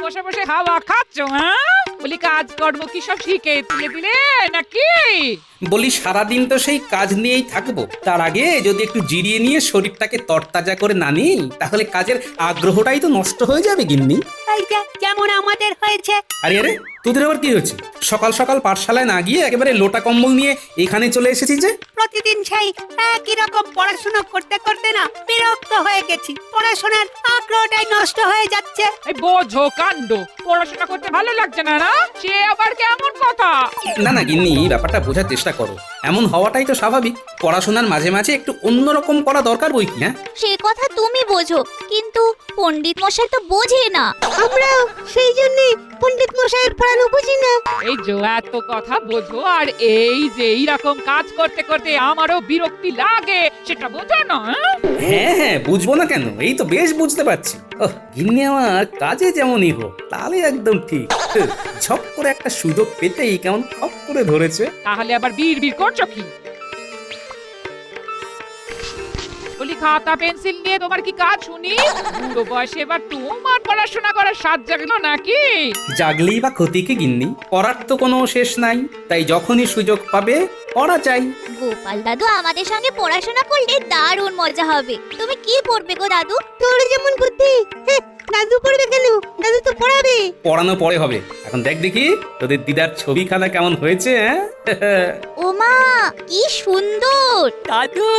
বসে বসে হাওয়া খাচ্ছ? হ্যাঁ, বলি কাজ কর্ম কি সব শিখে তুলে দিলে নাকি? বলি সারাদিন তো সেই কাজ নিয়েই থাকবো, তার আগে যদি একটু জিরিয়ে নিয়ে শরীরটাকে তরতাজা করে না নিই তাহলে কাজের আগ্রহটাই তো নষ্ট হয়ে যাবে গিন্নি। এই যে যেমন আমাদের হয়েছে। আরে আরে, তোদের আবার কি হয়েছে? সকাল সকাল পাঠশালায় না গিয়ে একেবারে লোটা কম্বল নিয়ে এখানে চলে এসেছি যে। প্রতিদিন সেই একই রকম পড়াশোনা করতে করতে না বিরক্ত হয়ে গেছি। পড়াশোনার আগ্রহটাই নষ্ট হয়ে যাচ্ছে। এই বোঝো কাণ্ড, পড়াশোনা করতে ভালো লাগছে না? না, সে আবার কেমন কথা? না না গিন্নি, ব্যাপারটা বোঝার চেষ্টা করো। এমন হওয়াটাই তো স্বাভাবিক। পড়াশোনার মাঝে মাঝে একটু অন্যরকম করা দরকার বই কি। হ্যাঁ, সে কথা তুমি বোঝো, কিন্তু পণ্ডিত মশাই তো বোঝে না। আমরাও সেই জন্য পণ্ডিত মশাইয়ের পড়ানো বুঝি না। এই যে এত কথা বোঝো, আর এই যে এইরকম কাজ করতে করতে আমারও বিরক্তি লাগে, সেটা বোঝো না? হ্যাঁ হ্যাঁ, বুঝবো না কেন, এই তো বেশ বুঝতে পারছি। ওহ, গিন্নি আমার কাজে যেমনই হোক, তাহলে একদম ঠিক। ঝপ করে একটা সুযোগ পেতেই কেমন খপ করে ধরেছে। তাহলে আবার বীর বীর করছো কি? বলি খাতা পেন্সিল নিয়ে তোমার কি কাজ শুনি? বুড়ো বয়সে এবার তোমার পড়াশোনা করার স্বাদ জাগলো নাকি? জাগলেই বা ক্ষতি কি গিন্নি? পড়ার তো কোনো শেষ নাই, তাই যখনই সুযোগ পাবে পড়া চাই। গোপাল দাদু আমাদের সঙ্গে পড়াশোনা করলে দারুণ মজা হবে। তুমি কি পড়বে গো দাদু? তোর যেমন বুদ্ধি, দাদু পড়বে কেন? দাদু তো পড়াবে। পড়ানো পরে হবে, এখন দেখ দেখি তোদের দিদার ছবিখানা কেমন হয়েছে। হ্যাঁ, ওমা কি সুন্দর! দাদু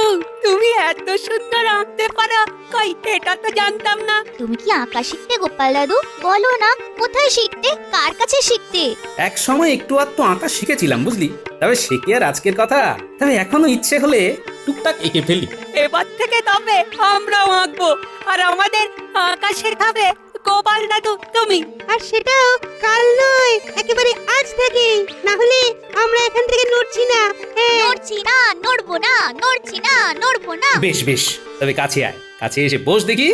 তুমি এত সুন্দর আঁকতে পারো, কই এটা তো জানতাম না। তুমি কি আঁকা শিখতে গোপাল দাদু? বলো না, কোথায় শিখতে, কার কাছে শিখতে? এক সময় একটু আধটু আঁকা শিখেছিলাম বুঝলি, তবে সে কি আর আজকের কথা? তবে এখনো ইচ্ছে হলে টুকটাক এঁকে ফেলি। এবার থেকে তবে আমরাও আঁকবো, আর আমাদের আঁকা শেখাবে গোপাল দাদু তুমি। আর সেটাও কাল নয়, একেবারে আজ থেকে, না হলে আমরা এখান থেকে নড়ছি না। নড়ছি না, নড়বো না, নড়ছি না, নড়বো না। বেশ বেশ, তবে কাছে আয়, কাছে এসে বস দেখি।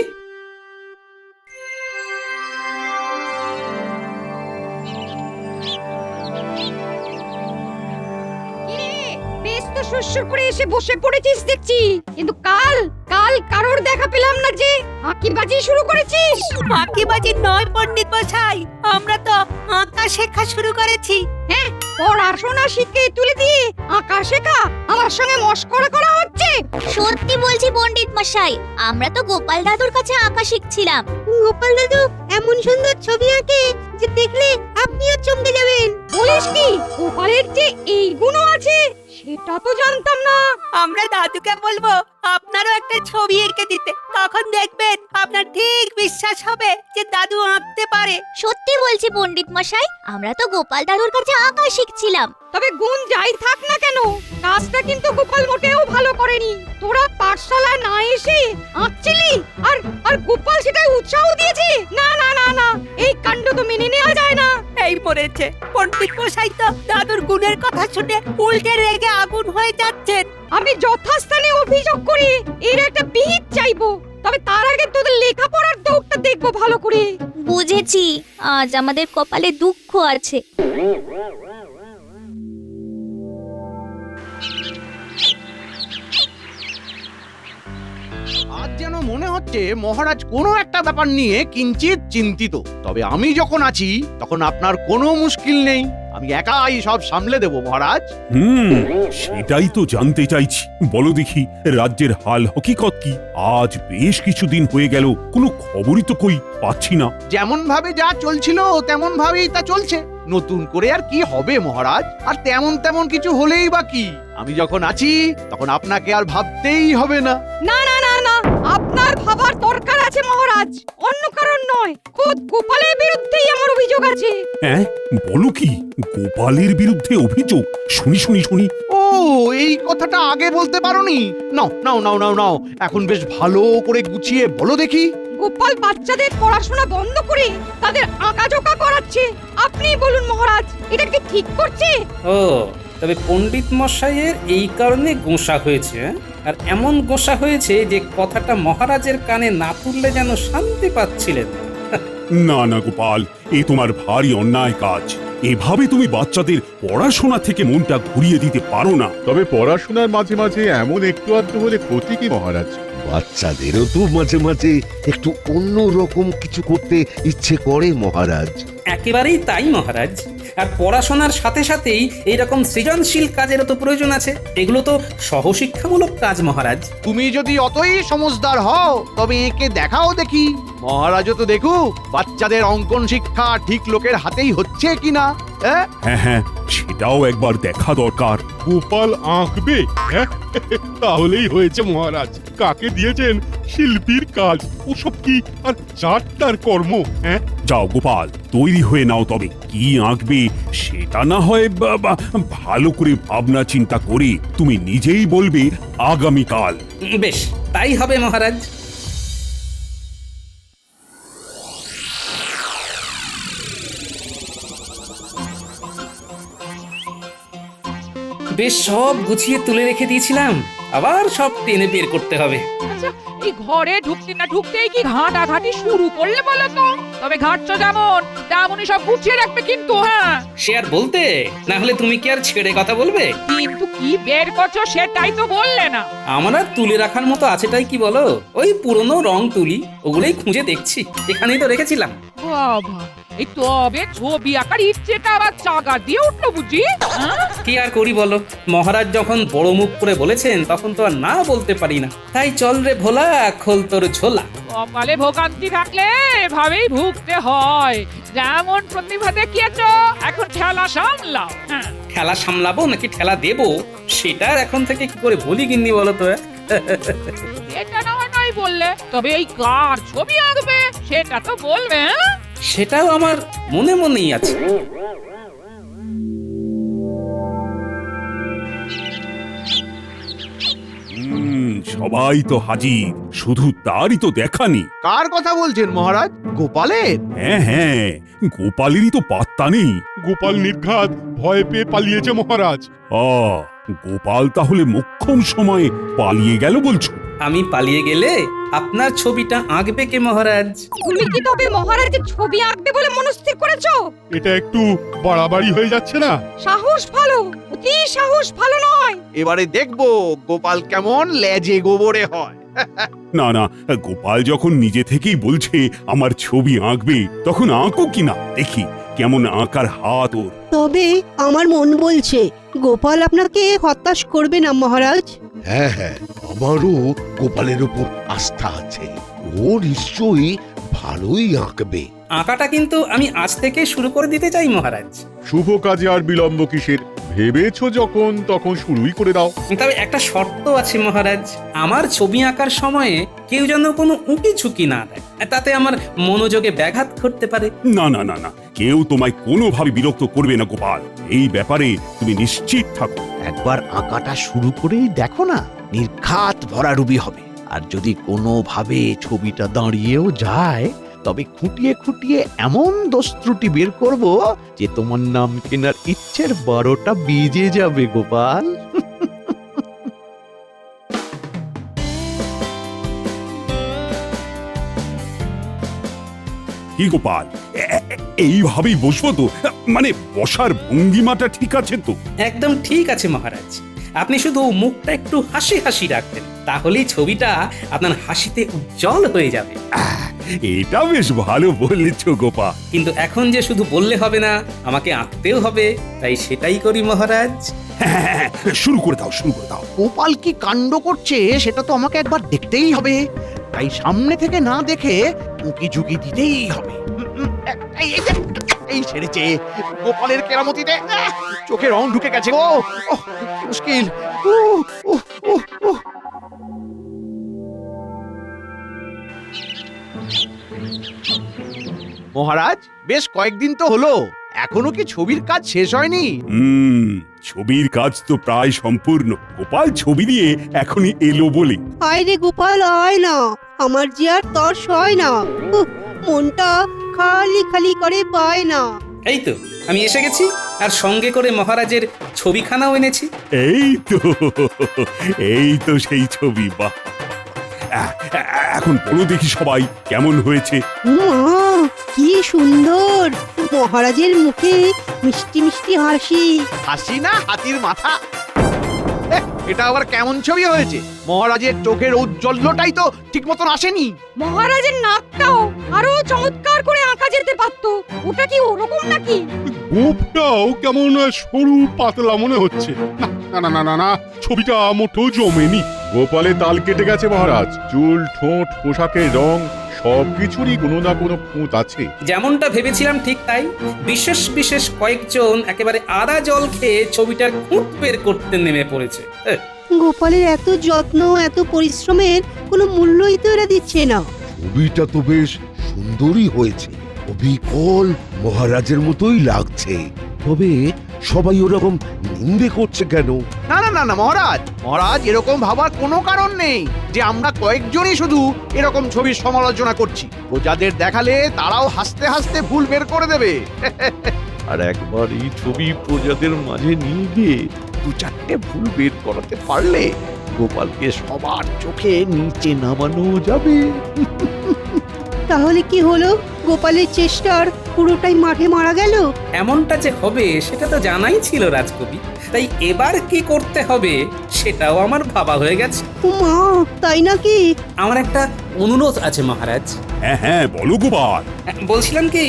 বেশ তো সুরসুর করে এসে বসে পড়েছিস দেখছি, কিন্তু কাল কাল কারোর দেখা পেলাম না যে আঁকিবাজি শুরু করেছিস। আঁকিবাজি নয় পণ্ডিত মশাই, আমরা তো আঁকা শেখা শুরু করেছি। হ্যাঁ, পড়াশোনা শিখে তুলে দিয়ে আঁকা শেখা আমার সঙ্গে মশকরা করা হচ্ছে। সত্যি বলছি পণ্ডিত মশাই, আমরা তো গোপাল দাদুর কাছে আঁকা শিখছিলাম। গোপাল দাদু এমন সুন্দর ছবি আঁকে যে দেখলে আপনিও চমকে যাবেন। বলিস কি, গোপালের যে এই গুণও আছে সেটা তো জানতাম না। আমরা দাদুকে বলবো আপনারও একটা ছবি এঁকে দিতে, তখন দেখবেন আপনার ঠিক বিশ্বাস হবে যে দাদু আঁকতে পারে। সত্যি বলছি পণ্ডিত মশাই, আমরা তো গোপাল দাদুর কাছে আঁকা শিখছিলাম। তবে গুণ যাই থাক না কেন, কাজটা কিন্তু গোপাল মোটেও ভালো করেনি। তোরা পাঠশালায় না এসে আঁকছিলি, আর আর গোপাল সেটাই উৎসাহ দিয়েছে। না না না না, এই কাণ্ড তো মেনে নেওয়া যায় না। এই পড়েছে পণ্ডিত মশাই তো দাদুর গুণের কথা শুনে উল্টে রেগে আগুন হয়ে যাচ্ছেন। আমি যথাস্থানে অভিযোগ করি, এর একটা বিহিত চাইবো। তবে তার আগে তোদের লেখাপড়ার দৌড়টা দেখবো ভালো করে। বুঝেছি, আজ আমাদের কপালে দুঃখ আছে। আজ যেন মনে হচ্ছে মহারাজ কোনো একটা ব্যাপার নিয়ে কিঞ্চিত চিন্তিত। তবে আমি যখন আছি তখন আপনার কোনো মুশকিল নেই, আমি একাই সব সামলে দেব মহারাজ। সেটাই তো জানতে চাইছি। বলো দেখি, রাজ্যের হাল হকিকত কি? আজ বেশ কিছুদিন হয়ে গেল, কোনো খবরই তো কই পাচ্ছি না। যেমন ভাবে যা চলছিল তেমন ভাবেই তা চলছে, নতুন করে আর কি হবে মহারাজ? আর তেমন তেমন কিছু হলেই বা কি, আমি যখন আছি তখন আপনাকে আর ভাবতেই হবে না। না না না না, আপনার ভাবার দরকার আছে মহারাজ, অন্য কারণ নয়। খোদ গোপালের বিরুদ্ধেই আমার অভিযোগ আছে। হ্যাঁ, বলো কি? গোপালের বিরুদ্ধে অভিযোগ? শুনি শুনি শুনি। ও, এই কথাটা আগে বলতে পারোনি? নাও নাও নাও নাও নাও, এখন বেশ ভালো করে গুছিয়ে বলো দেখি। গোপাল বাচ্চাদের পড়াশোনা বন্ধ করে তাদের আঁকাঝোঁকা করাচ্ছে। আপনি বলুন মহারাজ, এটা কি ঠিক করছে? ও, তবে পণ্ডিত মশাইয়ের এই কারণে গোঁসা হয়েছে। আর এমন গোঁসা হয়েছে যে কথাটা মহারাজের কানে না তুললে যেন শান্তি পাচ্ছিলেন। না না গোপাল, এ তোমার ভারী অন্যায় কাজ। এভাবে তুমি বাচ্চাদের পড়াশোনা থেকে মনটা ঘুরিয়ে দিতে পারো না। তবে পড়াশোনার মাঝে মাঝে এমন একটু আধটু হলে ক্ষতি কি মহারাজ? বাচ্চাদেরও তো মাঝে মাঝে একটু অন্য রকম কিছু করতে ইচ্ছে করে মহারাজ। একেবারেই তাই মহারাজ। আর পড়াশোনার সাথে সাথেই এইরকম সৃজনশীল কাজেরও তো প্রয়োজন আছে। এগুলো তো সহশিক্ষামূলক কাজ মহারাজ। তুমি যদি অতই সমজদার হও তবে একে দেখাও দেখি। মহারাজও তো দেখুক বাচ্চাদের অঙ্কন শিক্ষা ঠিক লোকের হাতেই হচ্ছে কিনা। হ্যাঁ হ্যাঁ হ্যাঁ, সেটাও একবার দেখা দরকার। গোপাল আঁকবে? হ্যাঁ, তাহলেই হয়েছে মহারাজ। কাকে দিয়েছেন শিল্পীর কাজ, ওসব কি আর চারটার কর্ম? হ্যাঁ, যাও গোপাল, তৈরি হয়ে নাও। তবে কি আঁকবে সেটা না হয় ভালো করে ভাবনা চিন্তা করে তুমি নিজেই বলবে আগামীকাল। বেশ, তাই হবে মহারাজ। বেশ, সব গুছিয়ে তুলে রেখে দিয়েছিলাম, আবার সব টেনে বের করতে হবে। আচ্ছা, এই ঘরে ঢুকতে না ঢুকতেই কি ঘাটাঘাটি শুরু করলে বলো তো? তবে ঘাটছো যেমন তেমনই সব গুছিয়ে রাখবে কিন্তু। হ্যাঁ, সে আর বলতে, না হলে তুমি কি আর ছেড়ে কথা বলবে? কিন্তু কি বের করছো সেটাই তো বললে না। আমার আর তুলে রাখার মতো আছেটাই কি বলো? ওই পুরনো রং তুলি, ওগুলোই খুঁজে দেখছি। এখানেই তো রেখেছিলাম। বাবা, এই তবে ছবি আঁকার ইচ্ছেটা আবার চাগা দিয়ে উঠলো বুঝি? হ্যাঁ? কি আর করি বলো, মহারাজ যখন বড় মুখ করে বলেছেন তখন তো আর না বলতে পারি না। তাই চল রে ভোলা, খোল তোর ঝোলা। কপালে ভোগান্তি থাকলে এভাবেই ভুগতে হয়। যেমন প্রতিভা দেখিয়েছো, এখন ঠেলা সামলাও। হ্যাঁ, খেলা সামলাবো নাকি ঠেলা দেবো সেটা আর এখন থেকে কি করে বলি গিন্নি বলো তো? এটা না হয় নয় বললে, তবে এই কার ছবি আঁকবে সেটা তো বলবে। হ্যাঁ? সেটাও আমার মনে মনেই আছে। সবাই তো হাজির, শুধু তারই তো দেখানি। কার কথা বলছেন মহারাজ? গোপালের? হ্যাঁ হ্যাঁ, গোপালেরই তো পাত্তা নেই। গোপাল নির্ঘাত ভয় পেয়ে পালিয়েছে মহারাজ। গোপাল তাহলে মোক্ষম সময়ে পালিয়ে গেল বলছো? আমি পালিয়ে গেলে আপনার ছবিটা আঁকবে কে মহারাজ? তুমি কি তবে মহারাজের ছবি আঁকবে বলে মনস্থির করেছো? এটা একটু বাড়াবাড়ি হয়ে যাচ্ছে না? সাহস ভালো, অতি সাহস ভালো নয়। এবারে দেখবো গোপাল কেমন লেজে গোবরে হয়। না না, গোপাল যখন নিজে থেকেই বলছে আমার ছবি আঁকবে, তখন আঁকো কিনা দেখি কেমন আঁকার হাত ওর। তবে আমার মন বলছে গোপাল আপনাকে হতাশ করবে না মহারাজ। হ্যাঁ হ্যাঁ, আমারও গোপালের উপর আস্থা আছে। ও নিশ্চয়ই ভালোই আঁকবে। আঁকাটা কিন্তু আমি আজ থেকে শুরু করে দিতে চাই মহারাজ। শুভ কাজে আর বিলম্ব কিসের? ভেবেছো যখন তখন শুরুই করে দাও। তবে একটা শর্ত আছে মহারাজ, আমার ছবি আঁকার সময়ে কেউ যেন কোনো উঁকি ঝুঁকি না দেয়, তাতে আমার মনোযোগে ব্যাঘাত ঘটতে পারে। না না না না, কেউ তোমায় কোনোভাবে বিরক্ত করবে না গোপাল, এই ব্যাপারে তুমি নিশ্চিত থাকো। একবার আঁকাটা শুরু করেই দেখো না, নির্ঘাত ভরাডুবি হবে। আর যদি কোনোভাবে ছবিটা দাঁড়িয়েও যায়, তবে খুঁটিয়ে খুঁটিয়ে এমন দোষ ত্রুটি বের করব যে তোমার নাম কেনার ইচ্ছের 12টা বেজে যাবে গোপাল। কি গোপাল, এইভাবেই বসবো তো? মানে বসার ভঙ্গিমাটা ঠিক আছে তো? একদম ঠিক আছে মহারাজ। আপনি শুধু মুখটা একটু হাসি হাসি রাখবেন, তাহলেই ছবিটা আপনার হাসিতে উজ্জ্বল হয়ে যাবে। এটা বেশ ভালো বলেছ গোপাল। কিন্তু এখন যে শুধু বললে হবে না, আমাকে আঁকতেও হবে, তাই সেটাই করি মহারাজ। হ্যাঁ, শুরু করে দাও, শুরু করে দাও। গোপাল কি কাণ্ড করছে সেটা তো আমাকে একবার দেখতেই হবে। তাই সামনে থেকে না দেখে উঁকি ঝুঁকি দিতেই হবে। এই সেরেছে গোপালের কেরামতিতে। চোখে রং ঢুকে গেছে গো। মুশকিল। মহারাজ, বেশ কয়েকদিন তো হলো, এখনো কি ছবির কাজ শেষ হয়নি? ছবির কাজ তো প্রায় সম্পূর্ণ। গোপাল ছবি দিয়ে এখনই এলো বলে। আয় রে গোপাল, আয় না, আমার যে আর তর সয় না। মনটা খালি খালি করে পায় না। এই তো আমি এসে গেছি, আর সঙ্গে করে মহারাজের ছবিখানাও এনেছি। এই তো, এই তো সেই ছবি। বাহ, এখন বলো দেখি সবাই কেমন হয়েছে। মা কি সুন্দর, মহারাজের মুখে মিষ্টি মিষ্টি হাসি। হাসি না হাতির মাথা। এটা আবার কেমন ছবি হয়েছে? মহারাজের চোখের ঔজ্জ্বল্যটাই তো ঠিক মতন আসেনি। মহারাজের নাকটাও আরো চমৎকার করে আঁকা যেতে পারতো। ওটা কি ওরকম নাকি? গোপটাও কেমন সরু পাতলা মনে হচ্ছে। না না না না না, ছবিটা মোটেও জমেনি। গোপালে তাল কেটে গেছে মহারাজ। চুল, ঠোঁট, পোশাকের রং সবকিছুরই কোনো না কোনো খুঁত আছে। যেমনটা ভেবেছিলাম ঠিক তাই। বিশেষ বিশেষ কয়েকজন একেবারে আদা জল খেয়ে ছবিটার খুঁত বের করতে নেমে পড়েছে। গোপালের এত যত্ন, এত পরিশ্রমের কোনো মূল্যই তো এরা দিচ্ছে না। ছবিটা তো বেশ সুন্দরই হয়েছে, অবিকল মহারাজের মতোই লাগছে। তবে সবাই ওরকম নিন্দে করছে কেন? না না না না মহারাজ, মহারাজ এরকম ভাবার কোনো কারণ নেই যে আমরা কয়েকজনই শুধু এরকম ছবির সমালোচনা করছি। ও যাদের দেখালে তারাও হাসতে হাসতে ভুল বের করে দেবে। আর একবার এই ছবি প্রজাদের মাঝে নিয়ে গিয়ে দু চারটে ভুল বের করাতে পারলে গোপালকে সবার চোখে নিচে নামানো যাবে। তাহলে কি হলো? গোপালের চেষ্টার পুরোটাই মাঠে মারা গেল। এমনটা যে হবে সেটা তো জানাই ছিল রাজকবি, তাই এবার কি করতে হবে সেটাও আমার ভাবা হয়ে গেছে। মা তাই নাকি? আমার একটা অনুরোধ আছে মহারাজ। হ্যাঁ বলো গোপাল। বলছিলাম কি,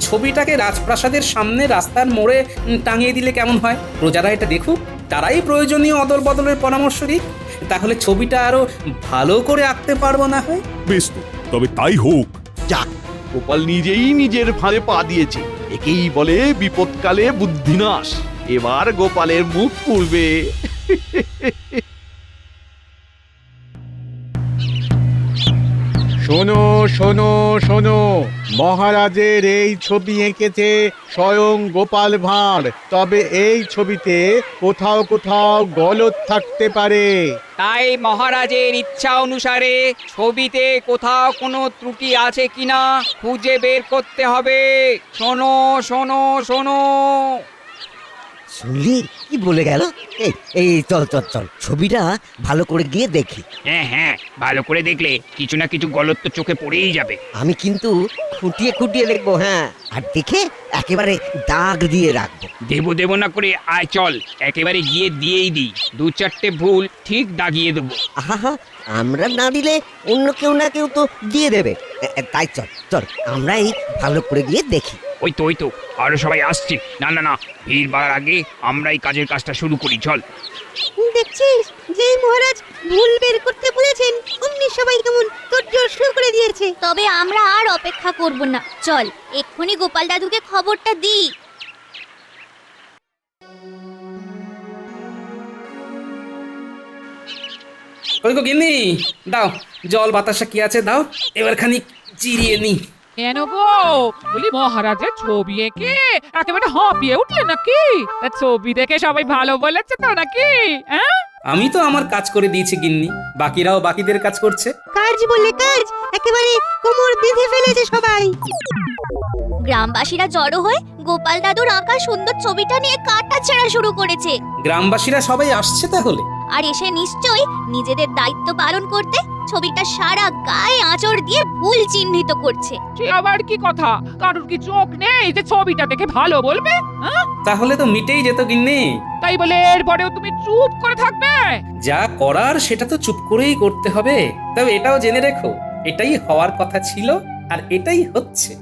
ছবিটাকে রাজপ্রাসাদের সামনে রাস্তার মোড়ে টাঙিয়ে দিলে কেমন হয়? প্রজারা এটা দেখুক, তারাই প্রয়োজনীয় অদল বদলের পরামর্শ দিক। তাহলে ছবিটা আরো ভালো করে আঁকতে পারবো না হয়। বেশ তো, তবে তাই হোক। যাক, গোপাল নিজেই নিজের ফাঁদে পা দিয়েছে। একেই বলে বিপদকালে বুদ্ধিনাশ। এবার গোপালের মুখ পুড়বে। শোনো শোনো শোনো, মহারাজের এই ছবি এঁকেছে স্বয়ং গোপাল ভাঁড়। তবে এই ছবিতে কোথাও কোথাও গলদ থাকতে পারে। তাই মহারাজের ইচ্ছা অনুসারে ছবিতে কোথাও কোনো ত্রুটি আছে কিনা খুঁজে বের করতে হবে। শোনো শোনো শোনো। শুনলি কি বলে গেল? এই এই চল চল চল, ছবিটা ভালো করে গিয়ে দেখি। হ্যাঁ হ্যাঁ, ভালো করে দেখলে কিছু না কিছু গলত তো চোখে পড়েই যাবে। আমি কিন্তু খুঁটিয়ে খুঁটিয়ে দেখবো, হ্যাঁ, আর দেখে একেবারে দাগ দিয়ে রাখবো। দেব না করে আয় চল, একেবারে গিয়ে দিয়েই দিই। দু চারটে ভুল ঠিক দাগিয়ে দেবো। আহা, আমরা না দিলে অন্য কেউ না কেউ তো দিয়ে দেবে। তাই চল চল, আমরাই ভালো করে গিয়ে দেখি। ওই তো আরো সবাই আসছে। না না না, ভিড় বাড়ার আগে আমরাই কাজের কাজটা শুরু করি, চল। দেখছিস, যেই মহারাজ ভুল বের করতে বলেছেন অমনি সবাই কেমন তোড়জোড় শুরু করে দিয়েছে। তবে আমরা আর অপেক্ষা করব না, চল এক্ষুনি গোপাল দাদুকে খবরটা দিই। ওই গো গিন্নি, দাও জল বাতাসা কি আছে দাও, এবার খানি চিরিয়ে নি। কেন গো, বলি মহারাজের ছবি এঁকে একেবারে হাঁপিয়ে উঠলে নাকি? তা ছবি দেখে সবাই ভালো বলেছে তো নাকি? হ্যাঁ, আমি তো আমার কাজ করে দিয়েছি গিন্নি, বাকিরাও বাকিদের কাজ করছে। কাজ বলে কাজ, একেবারে কোমর বেঁধে ফেলেছে সবাই। গ্রামবাসীরা জড়ো হয়ে গোপাল দাদুর আঁকা সুন্দর ছবিটা নিয়ে কাটা ছেঁড়া শুরু করেছে। গ্রামবাসীরা সবাই আসছে তাহলে? আর এসে নিশ্চয়ই নিজেদের দায়িত্ব পালন করতে ছবিটা সারা গায়ে আঁচড় দিয়ে ভুল চিহ্নিত করছে। সে আবার কি কথা? কারোর কি চোখ নেই যে ছবিটা দেখে ভালো বলবে? হ্যাঁ, তাহলে তো মিটেই যেত গিন্নি। তাই বলে এরপরেও তুমি চুপ করে থাকবে? যা করার সেটা তো চুপ করেই করতে হবে। তবে এটাও জেনে রেখো, এটাই হওয়ার কথা ছিল আর এটাই হচ্ছে।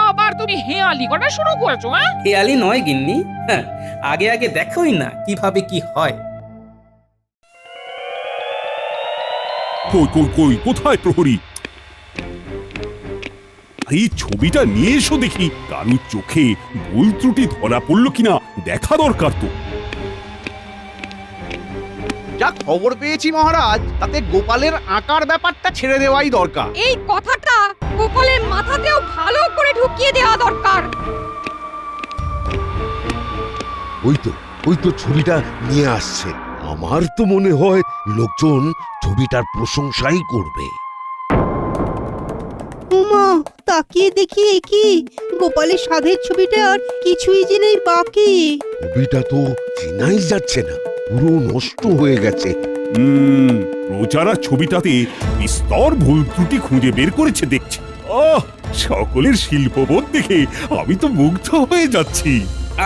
আবার তুমি হেয়ালি করা শুরু করেছো? হ্যাঁ, হেয়ালি নয় গিন্নি, হ্যাঁ, আগে আগে দেখোই না কিভাবে কি হয়। কই কোথায় প্রহরী? এই ছবিটা নিয়ে এসো দেখি, কারুর চোখে ভুল ত্রুটি ধরা পড়লো কিনা দেখা দরকার তো। যা খবর পেয়েছি মহারাজ, তাতে গোপালের আঁকার ব্যাপারটা ছেড়ে দেওয়াই দরকার। এই কথাটা গোপালের মাথাতেও ভালো করে ঢুকিয়ে দেওয়া দরকার। ওই তো ছবিটা নিয়ে আসছে। আমার তো মনে হয় লোকজন ছবিটার প্রশংসাই করবে। উমা, তাকিয়ে দেখি কি গোপালের সাধের ছবিটা আর কিছুই যে নেই বাকি। ছবিটা তো চেনাই যাচ্ছে না, পুরো নষ্ট হয়ে গেছে। প্রজারা ছবিটাতে বিস্তর ভুল ত্রুটি খুঁজে বের করেছে দেখছি। সকলের শিল্পবোধ দেখে আমি তো মুগ্ধ হয়ে যাচ্ছি।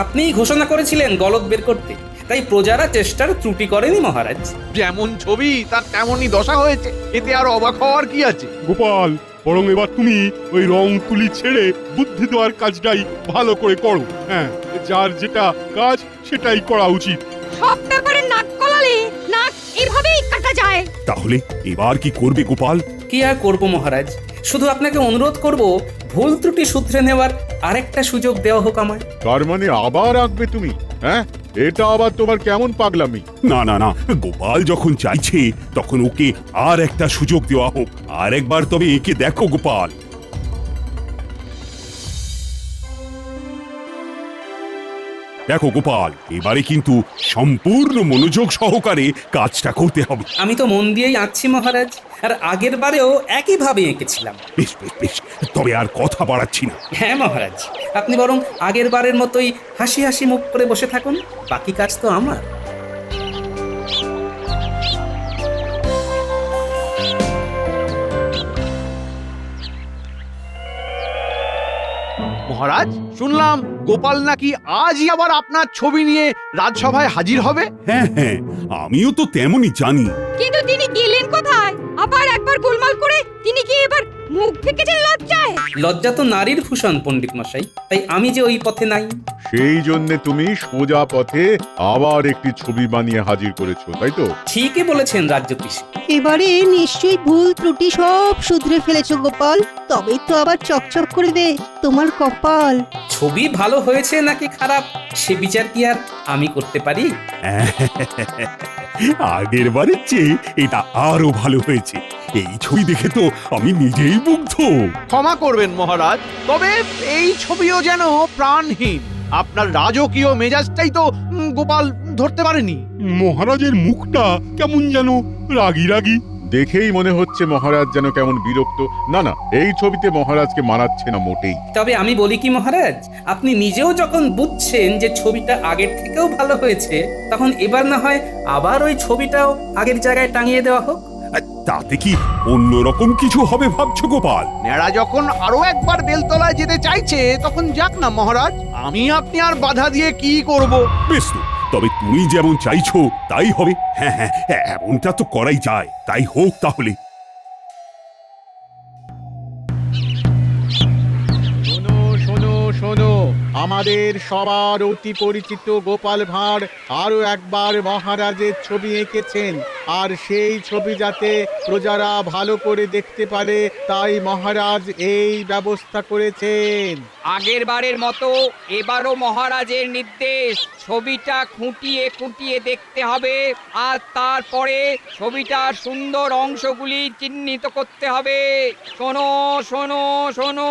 আপনিই ঘোষণা করেছিলেন গলদ বের করতে, তাই প্রজারা চেষ্টার ত্রুটি করেনি মহারাজ। যেমন ছবি তার তেমনই দশা হয়েছে, এতে আর অবাক হওয়ার কি আছে? গোপাল, বরং এবার তুমি ওই রং তুলি ছেড়ে বুদ্ধি দেওয়ার কাজটাই ভালো করে করো। হ্যাঁ, যার যেটা কাজ সেটাই করা উচিত। সব ব্যাপারে নাক গলালে নাক এভাবেই কাটা যায়। তাহলে এবার কি করবে গোপাল? কি আর করব মহারাজ, শুধু আপনাকে অনুরোধ করব ভুল ত্রুটি শুধরে নেওয়ার আরেকটা সুযোগ দেওয়া হোক আমায়। তার মানে আবার আঁকবে তুমি? হ্যাঁ, এটা আবার তোমার কেমন পাগলামি? না না না, গোপাল যখন চাইছে তখন ওকে আর একটা সুযোগ দেওয়া হোক। আর একবার তবে একে দেখো গোপাল। দেখো গোপাল, এবারে কিন্তু সম্পূর্ণ মনোযোগ সহকারে কাজটা করতে হবে। আমি তো মন দিয়েই আঁকছি মহারাজ, আর আগের বারেও একইভাবে এঁকেছিলাম। বেশ বেশ বেশ, তবে আর কথা বাড়াচ্ছি না। হ্যাঁ মহারাজ, আপনি বরং আগের বারের মতোই হাসি হাসি মুখ করে বসে থাকুন, বাকি কাজ তো আমার। মহারাজ, শুনলাম গোপাল নাকি আজই আবার আপনার ছবি নিয়ে রাজসভায় হাজির হবে। হ্যাঁ হ্যাঁ, আমিও তো তেমনই জানি। কিন্তু তিনি গেলেন কোথায়? আবার একবার গোলমাল করে তিনি কি এবার মুখ ফেকেছেন লজ্জায়? লজ্জা তো নারীর ভূষণ পণ্ডিত মশাই, তাই আমি যে ওই পথে নাই। সেই জন্য তুমি সোজা পথে আবার একটি ছবি বানিয়ে হাজির করেছো, তাই তো? ঠিকই বলেছেন রাজ্যতীশ। এবারে নিশ্চয়ই ভুল ত্রুটি সব শুধরে ফেলেছো গোপাল, তবেই তো আবার চকচক করবে তোমার কপাল। ছবি ভালো হয়েছে নাকি খারাপ সে বিচার কি আর আমি করতে পারি? আগের বারের চেয়ে এটা আরো ভালো হয়েছে। এই ছবি দেখে তো আমি নিজেই মুগ্ধ। ক্ষমা করবেন মহারাজ, তবে এই ছবিও যেন প্রাণহীন। আপনার রাজকীয় মেজাজটাই তো গোপাল ধরতে পারেনি। মহারাজের মুখটা কেমন যেন রাগী রাগী। দেখেই মনে হচ্ছে মহারাজ যেন কেমন বিরক্ত। না না, এই ছবিতে মহারাজকে মানাচ্ছে না মোটেই। তবে আমি বলি কি মহারাজ, আপনি নিজেও যখন বুঝছেন যে ছবিটা আগের থেকেও ভালো হয়েছে, তখন এবার না হয় আবার ওই ছবিটাও আগের জায়গায় টাঙিয়ে দেওয়া হোক। আর তাতে কি অন্যরকম কিছু হবে ভাবছো গোপাল? নেড়া যখন আরো একবার বেলতলায় যেতে চাইছে, তখন যাক না মহারাজ, আমি আপনি আর বাধা দিয়ে কি করব? বেশ তো, তবে তুমি যেমন চাইছো তাই হবে। হ্যাঁ হ্যাঁ, এমনটা তো করাই যায়, তাই হোক তাহলে। শোনো শোনো শোনো, আমাদের সবার অতি পরিচিত গোপাল ভাঁড় আরো একবার মহারাজের ছবি এঁকেছেন, আর সেই ছবি যাতে প্রজারা ভালো করে দেখতে পারে তাই মহারাজ এই ব্যবস্থা করেছেন। আগের বারের মতো এবারও মহারাজের নির্দেশ, ছবিটা খুঁটিয়ে খুঁটিয়ে দেখতে হবে, আর তারপরে ছবিটার সুন্দর অংশগুলি চিহ্নিত করতে হবে। শোনো শোনো শোনো।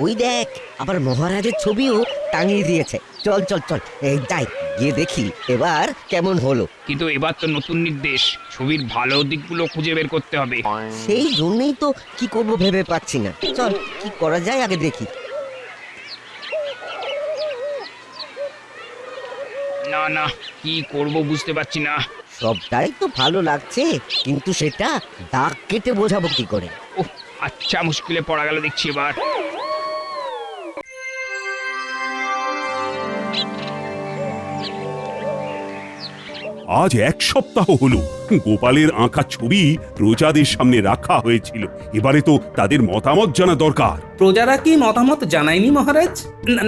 ওই দেখ, আবার মহারাজের ছবিও টাঙিয়ে দিয়েছে। চল চল চল, এই যাই গিয়ে দেখি এবার কেমন হলো। কিন্তু এবার তো নতুন নির্দেশ, ছবির ভালো দিকগুলো খুঁজে বের করতে হবে। সেই জন্যই তো কি করব ভেবে পাচ্ছি না। চল, কি করা যায় আগে দেখি। না না, কি করব বুঝতে পারছি না। সবটাই তো ভালো লাগছে, কিন্তু সেটা দাগ কেটে বোঝাবো কি করে? ওহ, আচ্ছা, মুশকিলে পড়া গেল দেখছি এবার। আজ 1 সপ্তাহ হলো গোপালের আঁকা ছবি প্রজাদের সামনে রাখা হয়েছিল। এবারে তো তাদের মতামত জানা দরকার। প্রজারা কি মতামত জানায়নি মহারাজ?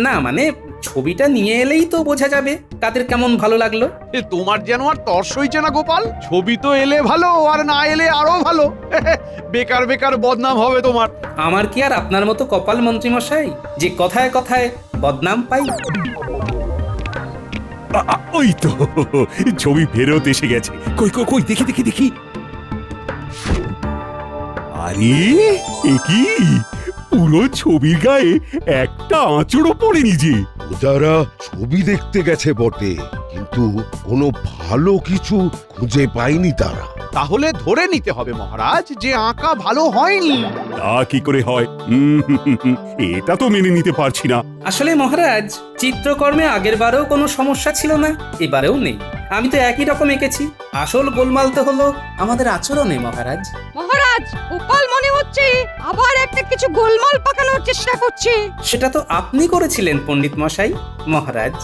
না মানে ছবিটা নিয়ে এলেই তো বোঝা যাবে তাদের কেমন ভালো লাগলো। তোমার যেন আর তর্স হইছে না গোপাল, ছবি তো এলে ভালো, আর না এলে আরো ভালো। বেকার বেকার বদনাম হবে তোমার। আমার কি আর আপনার মতো কপাল মন্ত্রী মশাই যে কথায় কথায় বদনাম পাই? ওই তো ছবি ফেরত এসে গেছে। কই কই কই, দেখি দেখি দেখি। আরে এ কি, পুরো ছবির গায়ে একটা আঁচড়ও পড়েনি যে। যারা ছবি দেখতে গেছে বটে, কিন্তু কোনো ভালো কিছু খুঁজে পায়নি তারা। তাহলে ধরে নিতে হবে মহারাজ যে আঁকা ভালো হয়নি। তা কি করে হয়? এটা তো মেনে নিতে পারছি না। আসলে মহারাজ, চিত্রকর্মে আগের বারেও কোনো সমস্যা ছিল না, এবারেও নেই। আমি তো একই রকম এঁকেছি। আসল গোলমাল তো হলো আমাদের আচরণে মহারাজ। মহারাজ গোপাল মনে হচ্ছে আবার একটা কিছু গোলমাল পাকানোর চেষ্টা করছে। সেটা তো আপনি করেছিলেন পণ্ডিত মশাই। মহারাজ,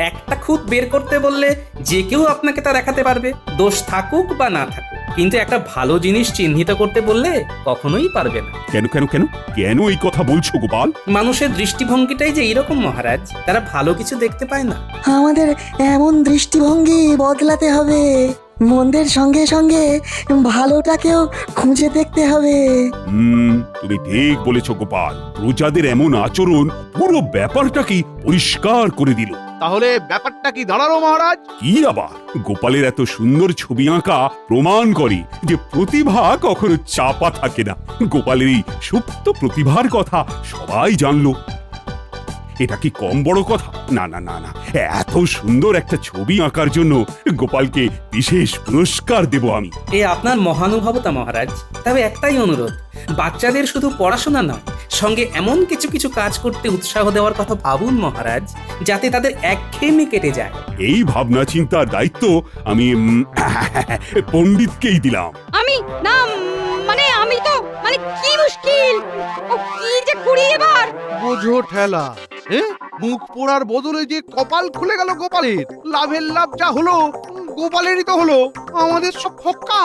একটা খুঁত বের করতে বললে যে কেউ আপনাকে তা দেখাতে পারবে, দোষ থাকুক বা না থাকুক। কিন্তু একটা ভালো জিনিস চিহ্নিত করতে বললে কখনোই পারবে না। কেন কেন কেন কেন এই কথা বলছো গোপাল? মানুষের দৃষ্টিভঙ্গিটাই যে এইরকম মহারাজ, তারা ভালো কিছু দেখতে পায় না। আমাদের এমন দৃষ্টিভঙ্গি বদলাতে হবে, মন্দের সঙ্গে সঙ্গে ভালোটাকেও খুঁজে দেখতে হবে। তুমি ঠিক বলেছো গোপাল। প্রজাদের এমন আচরণ পুরো ব্যাপারটাকে পরিষ্কার করে দিল। তাহলে ব্যাপারটা কি দাঁড়ালো মহারাজ? কি আবার, গোপালের এত সুন্দর ছবি আঁকা প্রমাণ করে যে প্রতিভা কখনো চাপা থাকে না। গোপালের এই সুপ্ত প্রতিভার কথা সবাই জানলো। এটা কি কম বড় কথা? না না না না, এত সুন্দর একটা ছবি আঁকার জন্য গোপালকে বিশেষ পুরস্কার দেব আমি। এ আপনার মহানুভবতা মহারাজ। তবে একটাই অনুরোধ, বাচ্চাদের শুধু পড়াশোনা নয়, সঙ্গে এমন কিছু কিছু কাজ করতে উৎসাহ দেওয়ার কথা ভাবুন মহারাজ, যাতে তাদের একঘেয়েমি কেটে যায়। এই ভাবনা চিন্তার দায়িত্ব আমি পণ্ডিতকেই দিলাম। আমি না মানে আমি তো মানে কি মুশকিল, ও কি যে করি এবার। বোঝো ঠেলা, মুখ পোড়ার বদলে যে কপাল খুলে গেল গোপালের। লাভের লাভ যা হলো গোপালেরই তো হলো, আমাদের সব ফক্কা।